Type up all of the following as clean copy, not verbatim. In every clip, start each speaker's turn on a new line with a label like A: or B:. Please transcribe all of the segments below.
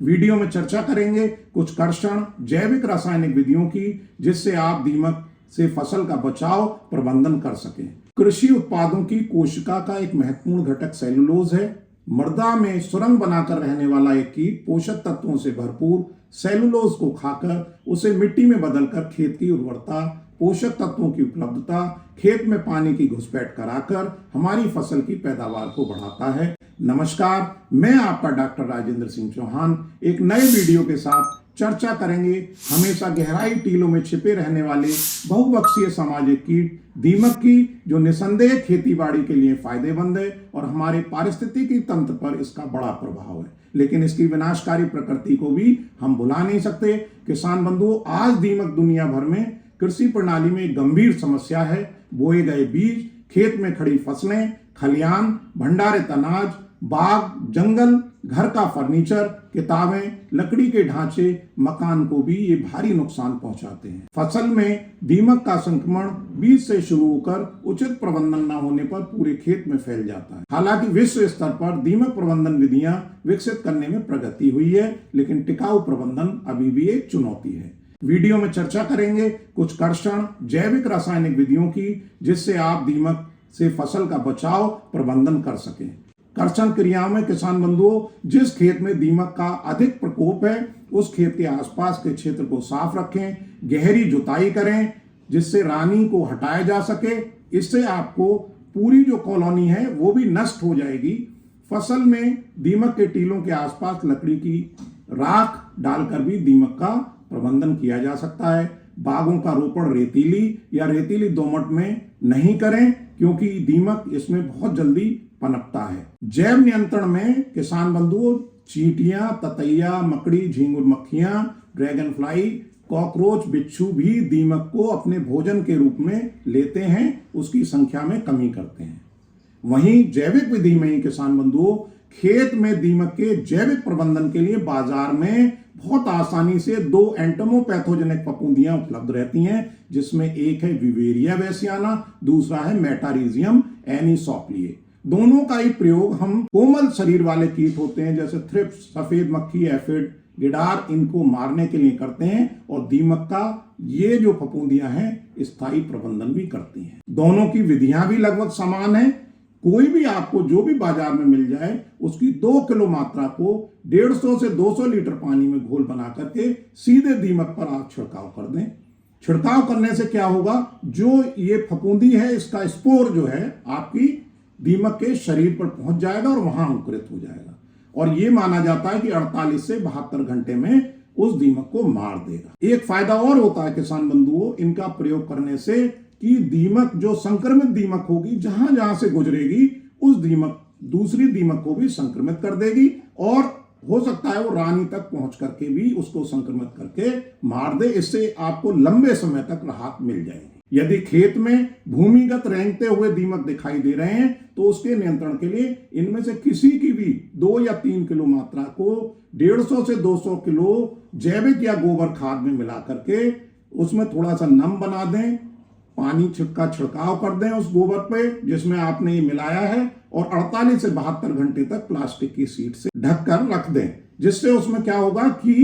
A: Video में चर्चा करेंगे कुछ कर्षण जैविक रासायनिक विधियों की जिससे आप दीमक से फसल का बचाव प्रबंधन कर सकें। कृषि उत्पादों की कोशिका का एक महत्वपूर्ण घटक सेलुलोज है। मृदा में सुरंग बनाकर रहने वाला एक कीट पोषक तत्वों से भरपूर सेलुलोज को खाकर उसे मिट्टी में बदलकर खेत की उर्वरता, पोषक तत्वों की उपलब्धता, खेत में पानी की घुसपैठ कराकर हमारी फसल की पैदावार को बढ़ाता है। नमस्कार, मैं आपका डॉक्टर राजेंद्र सिंह चौहान एक नए वीडियो के साथ चर्चा करेंगे हमेशा गहराई टीलों में छिपे रहने वाले बहुपक्षीय सामाजिक कीट दीमक की, जो निसंदेह खेतीबाड़ी के लिए फायदेमंद है और हमारे पारिस्थितिकी तंत्र पर इसका बड़ा प्रभाव है। लेकिन इसकी विनाशकारी प्रकृति को भी हम भुला नहीं सकते। किसान बंधुओं, आज दीमक दुनिया भर में कृषि प्रणाली में एक गंभीर समस्या है। बोए गए बीज, खेत में खड़ी फसलें, खलियान, भंडारित अनाज, बाग, जंगल, घर का फर्नीचर, किताबें, लकड़ी के ढांचे, मकान को भी ये भारी नुकसान पहुंचाते हैं। फसल में दीमक का संक्रमण बीज से शुरू होकर उचित प्रबंधन न होने पर पूरे खेत में फैल जाता है। हालांकि विश्व स्तर पर दीमक प्रबंधन विधियां विकसित करने में प्रगति हुई है, लेकिन टिकाऊ प्रबंधन अभी भी एक चुनौती है। वीडियो में चर्चा करेंगे कुछ कर्षण जैविक रासायनिक विधियों की जिससे आप दीमक से फसल का बचाव प्रबंधन कर सकें। कर्षण क्रियाओं में किसान बंधुओं, जिस खेत में दीमक का अधिक प्रकोप है उस खेत के आसपास के क्षेत्र को साफ रखें, गहरी जुताई करें जिससे रानी को हटाया जा सके। इससे आपको पूरी जो कॉलोनी है वो भी नष्ट हो जाएगी। फसल में दीमक के टीलों के आसपास लकड़ी की राख डालकर भी दीमक का प्रबंधन किया जा सकता है। बागों का रोपण रेतीली या रेतीली दोमट में नहीं करें क्योंकि दीमक इसमें बहुत जल्दी पनपता है। जैव नियंत्रण में किसान बंधुओं, चींटियां, ततैया, मकड़ी, झींगुर मक्खियां, ड्रैगन फ्लाई, कॉकरोच, बिच्छू भी दीमक को अपने भोजन के रूप में लेते हैं, उसकी संख्या में कमी करते हैं। वहीं जैविक विधि में ही किसान बंधुओं, खेत में दीमक के जैविक प्रबंधन के लिए बाजार में बहुत आसानी से 2 एंटोमोपैथोजेनिक फफूंदियां उपलब्ध रहती हैं, जिसमें एक है विवेरिया बैसियाना, दूसरा है मेटारिजियम एनिसोप्लिए। दोनों का ही प्रयोग हम कोमल शरीर वाले कीट होते हैं जैसे थ्रिप्स, सफेद मक्खी, एफिड, गिडार, इनको मारने के लिए करते हैं और दीमक का ये जो फफूंदियां हैं स्थायी प्रबंधन भी करती हैं। दोनों की विधियां भी लगभग समान है। कोई भी आपको जो भी बाजार में मिल जाए उसकी 2 किलो मात्रा को 150 से 200 लीटर पानी में घोल बना करके सीधे दीमक पर आप छिड़काव कर दें। छिड़काव करने से क्या होगा, जो ये फफूंदी है इसका स्पोर जो है आपकी दीमक के शरीर पर पहुंच जाएगा और वहां अंकुरित हो जाएगा और ये माना जाता है कि 48 से 72 घंटे में उस दीमक को मार देगा। एक फायदा और होता है किसान बंधुओं इनका प्रयोग करने से कि दीमक, जो संक्रमित दीमक होगी, जहां जहां से गुजरेगी उस दीमक दूसरी दीमक को भी संक्रमित कर देगी और हो सकता है वो रानी तक पहुंच करके भी उसको संक्रमित करके मार दे। इससे आपको लंबे समय तक राहत मिल जाएगी। यदि खेत में भूमिगत रेंगते हुए दीमक दिखाई दे रहे हैं तो उसके नियंत्रण के लिए इनमें से किसी की भी 2 या 3 किलो मात्रा को 150 से 200 किलो जैविक या गोबर खाद में मिला करके उसमें थोड़ा सा नम बना दें, पानी का छिड़काव कर दें उस गोबर पे जिसमें आपने ये मिलाया है और 48 से 72 घंटे तक प्लास्टिक की शीट से ढककर रख दें, जिससे उसमें क्या होगा कि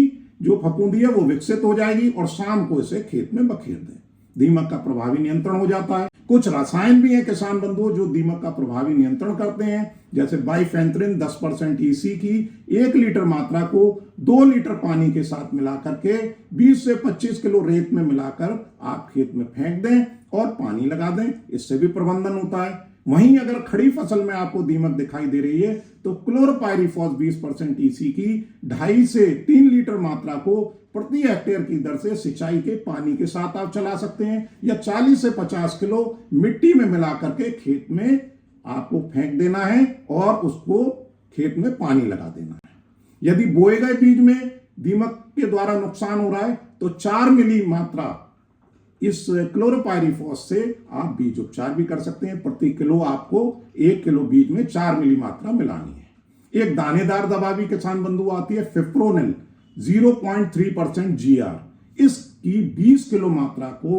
A: जो फफूंदी है वो विकसित हो जाएगी और शाम को इसे खेत में बखेर दें। दीमक का प्रभावी नियंत्रण हो जाता है। कुछ रसायन भी हैं किसान बंधुओं जो दीमक का प्रभावी नियंत्रण करते हैं, जैसे बाइफेंथ्रिन 10% EC की 1 लीटर मात्रा को 2 लीटर पानी के साथ मिला करके 20 से 25 किलो रेत में मिलाकर आप खेत में फेंक दें और पानी लगा दें, इससे भी प्रबंधन होता है। वहीं अगर खड़ी फसल में आपको दीमक दिखाई दे रही है तो क्लोरोपाइरीफॉस 20% EC की 2.5 से 3 लीटर मात्रा को प्रति हेक्टेयर की दर से सिंचाई के पानी के साथ आप चला सकते हैं या 40 से 50 किलो मिट्टी में मिला करके खेत में आपको फेंक देना है और उसको खेत में पानी लगा देना है। यदि बोए गए बीज में दीमक के द्वारा नुकसान हो रहा है तो 4 मिली मात्रा इस क्लोरोपाइरीफॉस से आप बीज उपचार भी कर सकते हैं। प्रति किलो आपको 1 किलो बीज में 4 मिली मात्रा मिलानी है। एक दानेदार दवा भी किसान बंधु आती है, फिप्रोनिल 0.3% GR। इसकी 20 किलो मात्रा को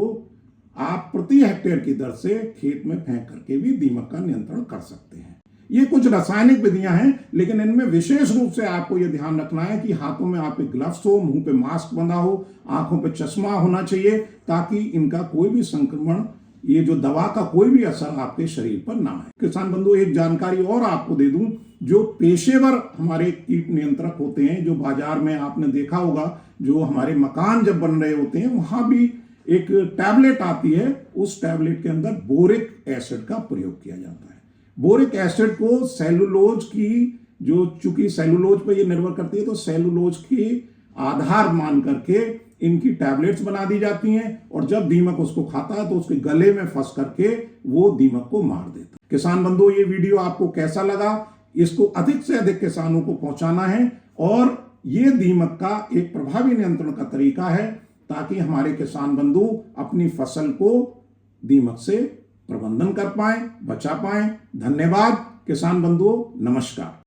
A: आप प्रति हेक्टेयर की दर से खेत में फेंक करके भी दीमक का नियंत्रण कर सकते हैं। ये कुछ रासायनिक विधियां हैं, लेकिन इनमें विशेष रूप से आपको यह ध्यान रखना है कि हाथों में आपके ग्लव्स हो, मुंह पे मास्क बंधा हो, आंखों पे चश्मा होना चाहिए, ताकि इनका कोई भी संक्रमण, ये जो दवा का कोई भी असर आपके शरीर पर ना आए। किसान बंधु, एक जानकारी और आपको दे दूं, जो पेशेवर हमारे कीट नियंत्रक होते हैं, जो बाजार में आपने देखा होगा, जो हमारे मकान जब बन रहे होते हैं वहां भी एक टैबलेट आती है, उस टैबलेट के अंदर बोरिक एसिड का प्रयोग किया जाता है। बोरिक एसिड को सेलुलोज की, जो चूंकि सेलुलोज पर ये निर्भर करती है, तो सेलुलोज की आधार मान करके इनकी टैबलेट्स बना दी जाती हैं, और जब दीमक उसको खाता है तो उसके गले में फंस करके वो दीमक को मार देता है। किसान बंधु, ये वीडियो आपको कैसा लगा? इसको अधिक से अधिक किसानों को पहुंचाना है, और ये दीमक का एक प्रभावी नियंत्रण का तरीका है, ताकि हमारे किसान बंधु अपनी फसल को दीमक से प्रबंधन कर पाए, बचा पाए। धन्यवाद किसान बंधुओं, नमस्कार।